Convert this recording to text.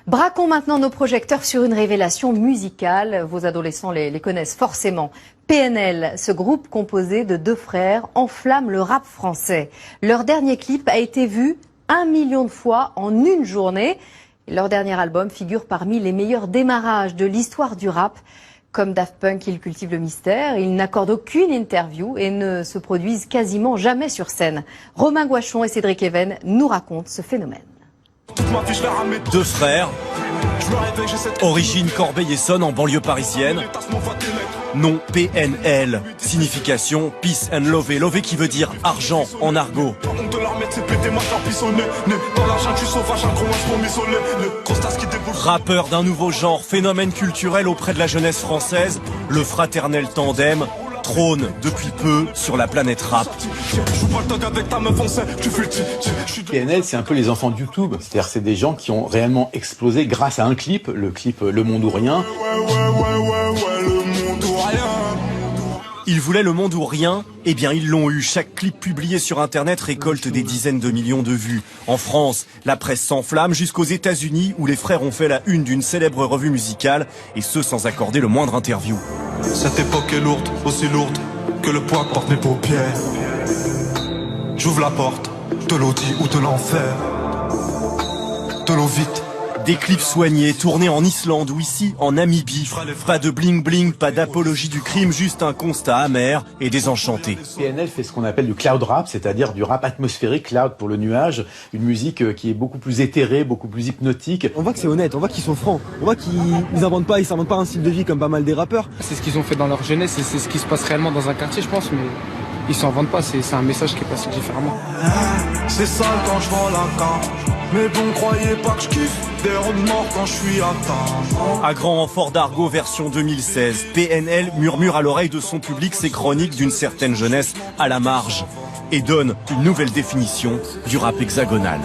Braquons maintenant nos projecteurs sur une révélation musicale. Vos adolescents les connaissent forcément. PNL, ce groupe composé de deux frères, enflamme le rap français. Leur dernier clip a été vu 1 million de fois en une journée. Leur dernier album figure parmi les meilleurs démarrages de l'histoire du rap. Comme Daft Punk, ils cultivent le mystère, ils n'accordent aucune interview et ne se produisent quasiment jamais sur scène. Romain Gouachon et Cédric Even nous racontent ce phénomène. Deux frères, origine Corbeil-Essonnes en banlieue parisienne. Nom PNL, signification Peace and Love, love qui veut dire argent en argot. Rappeur d'un nouveau genre, phénomène culturel auprès de la jeunesse française, le fraternel tandem trône depuis peu sur la planète rap. PNL, c'est un peu les enfants de YouTube, c'est-à-dire c'est des gens qui ont réellement explosé grâce à un clip, le clip Le Monde ou Rien. Ils voulaient le monde ou rien, eh bien ils l'ont eu. Chaque clip publié sur internet récolte des dizaines de millions de vues. En France, la presse s'enflamme jusqu'aux États-Unis où les frères ont fait la une d'une célèbre revue musicale et ce sans accorder le moindre interview. Cette époque est lourde, aussi lourde que le poids que portent mes paupières. J'ouvre la porte de l'audit ou de l'enfer. De l'eau vite. Des clips soignés, tournés en Islande ou ici en Namibie. Pas de bling bling, pas d'apologie du crime, juste un constat amer et désenchanté. PNL fait ce qu'on appelle du cloud rap, c'est-à-dire du rap atmosphérique, cloud pour le nuage, une musique qui est beaucoup plus éthérée, beaucoup plus hypnotique. On voit que c'est honnête, on voit qu'ils sont francs, on voit qu'ils n'inventent pas, un style de vie comme pas mal des rappeurs. C'est ce qu'ils ont fait dans leur jeunesse et c'est ce qui se passe réellement dans un quartier, je pense, mais ils s'en vendent pas, c'est un message qui est passé différemment. C'est sale quand je vends la carte, mais bon, croyez pas que je kiffe, des ronds de mort quand je suis atteint. À grand renfort d'argot version 2016, PNL murmure à l'oreille de son public ses chroniques d'une certaine jeunesse à la marge et donne une nouvelle définition du rap hexagonal.